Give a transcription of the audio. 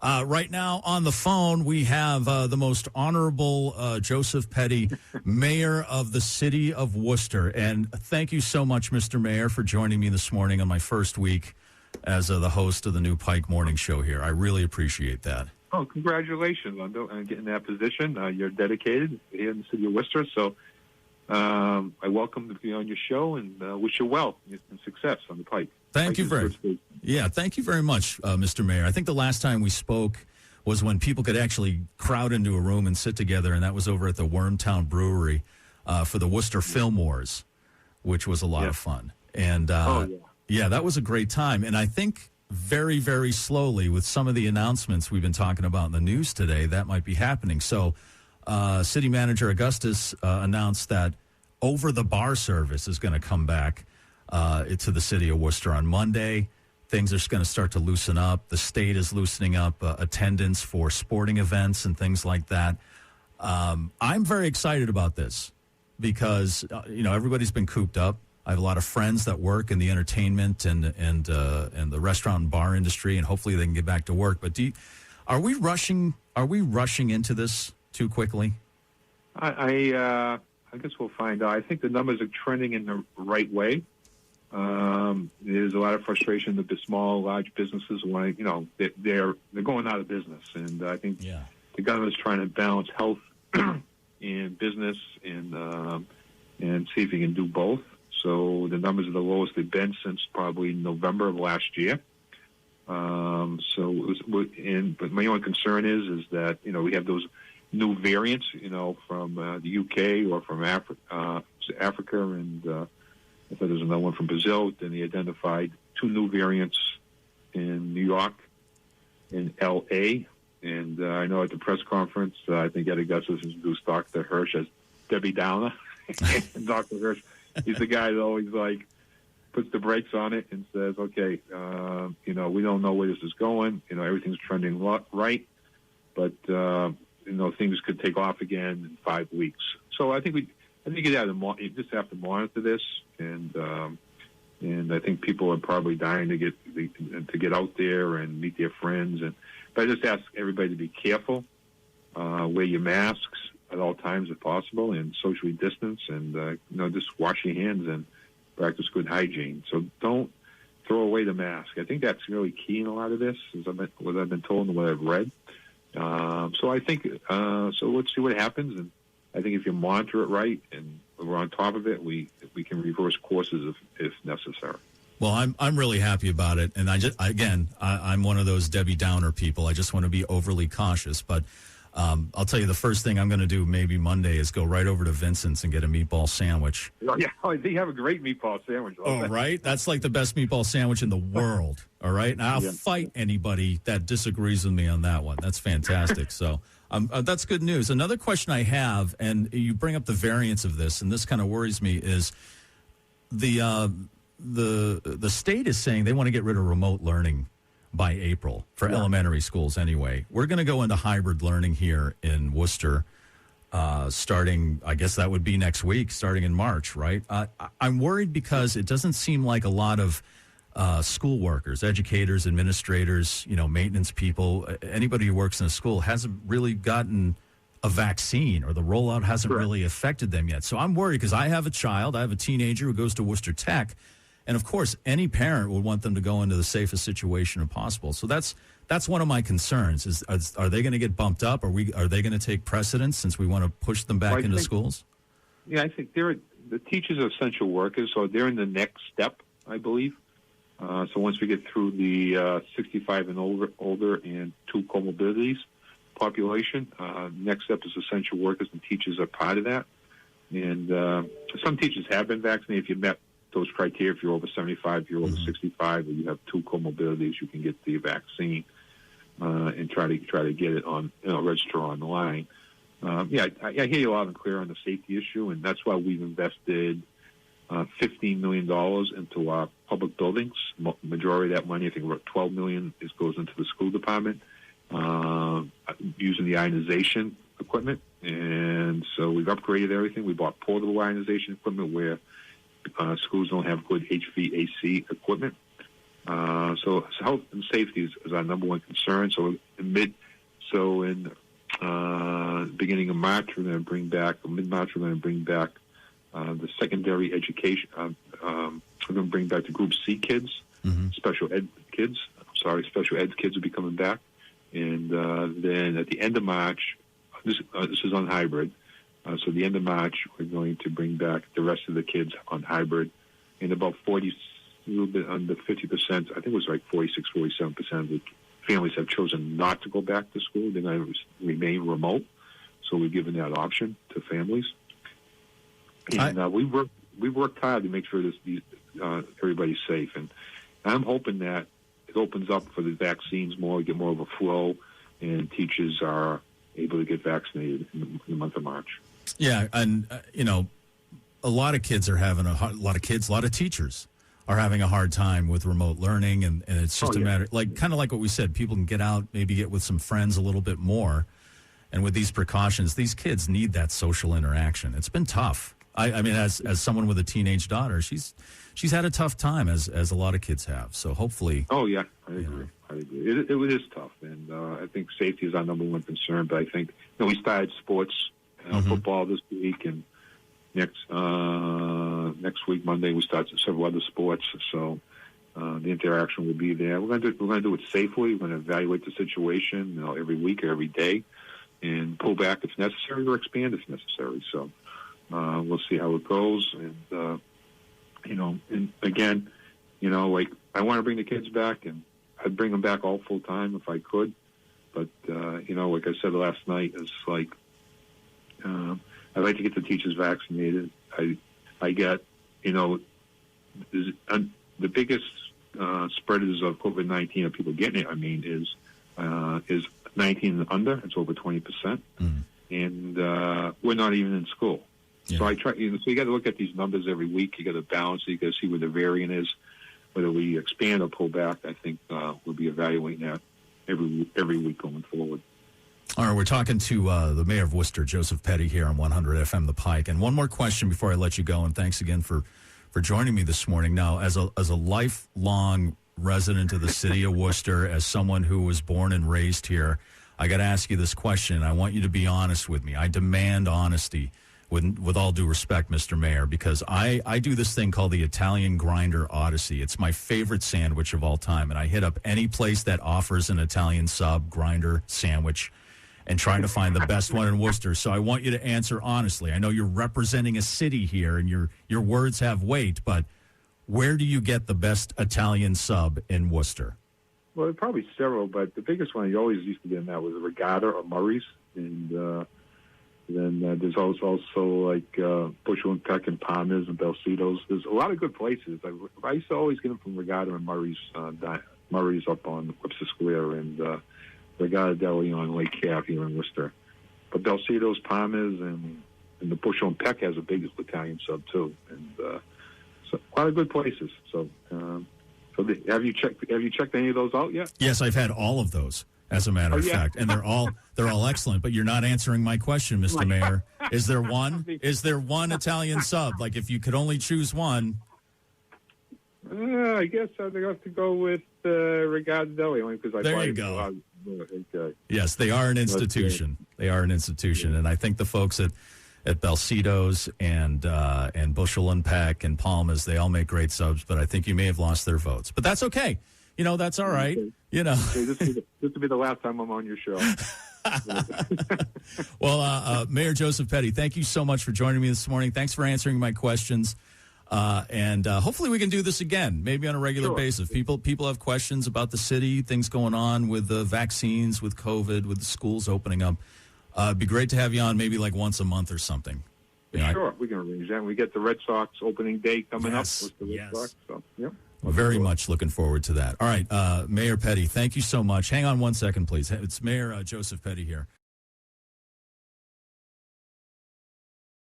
Right now on the phone, we have the most honorable Joseph Petty, Mayor of the City of Worcester. And thank you so much, Mr. Mayor, for joining me this morning on my first week as the host of the new Pike Morning Show here. I really appreciate that. Oh, congratulations on getting that position. You're dedicated here in the City of Worcester, so I welcome to be on your show and wish you well and success on the Pike. Thank you very much, Mr. Mayor. I think the last time we spoke was when people could actually crowd into a room and sit together, and that was over at the Wormtown Brewery for the Worcester Film Wars, which was a lot of fun. And that was a great time. And I think very, very slowly, with some of the announcements we've been talking about in the news today, that might be happening. So City Manager Augustus announced that over-the-bar service is going to come back to the City of Worcester on Monday. Things are going to start to loosen up. The state is loosening up attendance for sporting events and things like that. I'm very excited about this because, everybody's been cooped up. I have a lot of friends that work in the entertainment and the restaurant and bar industry, and hopefully they can get back to work. But are we rushing into this too quickly? I guess we'll find out. I think the numbers are trending in the right way. There's a lot of frustration that the small, large businesses want. They're going out of business, and I think the government's trying to balance health and business and see if you can do both. So the numbers are the lowest they've been since probably November of last year. But my only concern is that we have those new variants, from the UK or from Africa, and I thought there was another one from Brazil. Then they identified 2 new variants in New York, in L.A., and I know at the press conference, I think Ed Augustus introduced Dr. Hirsch as Debbie Downer. And Dr. Hirsch, he's the guy that always puts the brakes on it and says, okay, we don't know where this is going. Everything's trending right, but things could take off again in 5 weeks. So I think you just have to monitor this, and I think people are probably dying to get out there and meet their friends. But I just ask everybody to be careful, wear your masks at all times if possible, and socially distance, and just wash your hands and practice good hygiene. So don't throw away the mask. I think that's really key in a lot of this, what I've been told and what I've read. So I think so. Let's see what happens, and I think if you monitor it right and we're on top of it, we can reverse courses if necessary. Well, I'm really happy about it, and I'm one of those Debbie Downer people. I just want to be overly cautious, but I'll tell you the first thing I'm going to do maybe Monday is go right over to Vincent's and get a meatball sandwich. Oh, they have a great meatball sandwich. Right? That's like the best meatball sandwich in the world. All right? And I'll fight anybody that disagrees with me on that one. That's fantastic. So that's good news. Another question I have, and you bring up the variance of this, and this kind of worries me, is the state is saying they want to get rid of remote learning by April for elementary schools anyway. We're going to go into hybrid learning here in Worcester starting, I guess that would be next week, starting in March, right? I'm worried because it doesn't seem like a lot of school workers, educators, administrators, maintenance people, anybody who works in a school hasn't really gotten a vaccine, or the rollout hasn't really affected them yet. So I'm worried because I have a child, I have a teenager who goes to Worcester Tech. And, of course, any parent would want them to go into the safest situation possible. So that's one of my concerns. Are they going to get bumped up? Are they going to take precedence since we want to push them back into schools? Yeah, I think the teachers are essential workers, so they're in the next step, I believe. So once we get through the 65 and older and 2 comorbidities population, next step is essential workers, and teachers are part of that. And some teachers have been vaccinated. If you met those criteria, if you're over 75, if you're over 65, or you have 2 comorbidities, you can get the vaccine and try to get it on, register online. I hear you loud and clear on the safety issue, and that's why we've invested $15 million into our public buildings. Majority of that money, I think about $12 million, goes into the school department using the ionization equipment. And so we've upgraded everything. We bought portable ionization equipment where schools don't have good HVAC equipment. So health and safety is our number one concern. So in beginning of March, we're going to bring back, mid-March, we're going to bring back the secondary education. We're going to bring back the Group C kids, special ed kids. Special ed kids will be coming back. And then at the end of March, this is on hybrid. So the end of March, we're going to bring back the rest of the kids on hybrid. And about 40, a little bit under 50%, I think it was like 46, 47% of the families have chosen not to go back to school. They're going to remain remote. So we've given that option to families. And we worked hard to make sure everybody's safe. And I'm hoping that it opens up for the vaccines more, get more of a flow, and teachers are able to get vaccinated in the month of March. Yeah, and, a lot of kids are having a lot of teachers are having a hard time with remote learning, and it's just a matter, kind of like what we said, people can get out, maybe get with some friends a little bit more, and with these precautions, these kids need that social interaction. It's been tough. I mean, as someone with a teenage daughter, she's had a tough time, as a lot of kids have. So hopefully... Oh, yeah, I agree. It is tough, and I think safety is our number one concern, but I think, we started sports, football this week, and next week, Monday, we start several other sports, so the interaction will be there. We're going to do it safely. We're going to evaluate the situation, every week or every day, and pull back if necessary or expand if necessary. So we'll see how it goes. And and again, I want to bring the kids back, and I'd bring them back all full time if I could. But like I said last night, it's like I'd like to get the teachers vaccinated. I get, the biggest spreaders of COVID-19 of people getting it, is 19 and under. It's over 20%. And we're not even in school. Yeah. So I try, so you got to look at these numbers every week. You got to balance it. You got to see where the variant is. Whether we expand or pull back, I think we'll be evaluating that every week going forward. All right, we're talking to the mayor of Worcester, Joseph Petty, here on 100 FM The Pike. And one more question before I let you go, and thanks again for joining me this morning. Now, as a lifelong resident of the city of Worcester, as someone who was born and raised here, I got to ask you this question. I want you to be honest with me. I demand honesty, with all due respect, Mr. Mayor, because I do this thing called the Italian Grinder Odyssey. It's my favorite sandwich of all time, and I hit up any place that offers an Italian sub grinder sandwich and trying to find the best one in Worcester. So I want you to answer honestly. I know you're representing a city here, and your words have weight, but where do you get the best Italian sub in Worcester? Well, probably several, but the biggest one you always used to get in that was a Regatta or Murray's, and then there's also like Bushel and Peck and Palmer's and Belcito's. There's a lot of good places. I used to always get them from Regatta and Murray's. Murray's up on Webster Square, and Regatta Deli on Lake Ave here in Worcester. But Belcito's, Palmer's, and the Bushel and Peck has a big Italian sub too, and so a lot of good places. So, have you checked any of those out yet? Yes, I've had all of those, as a matter of fact, and they're all excellent. But you're not answering my question, Mr. Mayor. Is there one? Is there one Italian sub? Like, if you could only choose one. I guess I'd have to go with Regatta Deli, only because there you go. Yes, they are an institution. They are an institution, and I think the folks at Belcito's and Bushel and Peck and Palmer's, they all make great subs, but I think you may have lost their votes. But that's okay. That's all right. Okay, this will be the last time I'm on your show. Well, Mayor Joseph Petty, thank you so much for joining me this morning. Thanks for answering my questions. And hopefully we can do this again, maybe on a regular basis. People have questions about the city, things going on with the vaccines, with COVID, with the schools opening up. It'd be great to have you on maybe like once a month or something. Sure, we can arrange that. We get the Red Sox opening day coming up with the Red Sox. So, yeah. Very much looking forward to that. All right, Mayor Petty, thank you so much. Hang on one second, please. It's Mayor Joseph Petty here.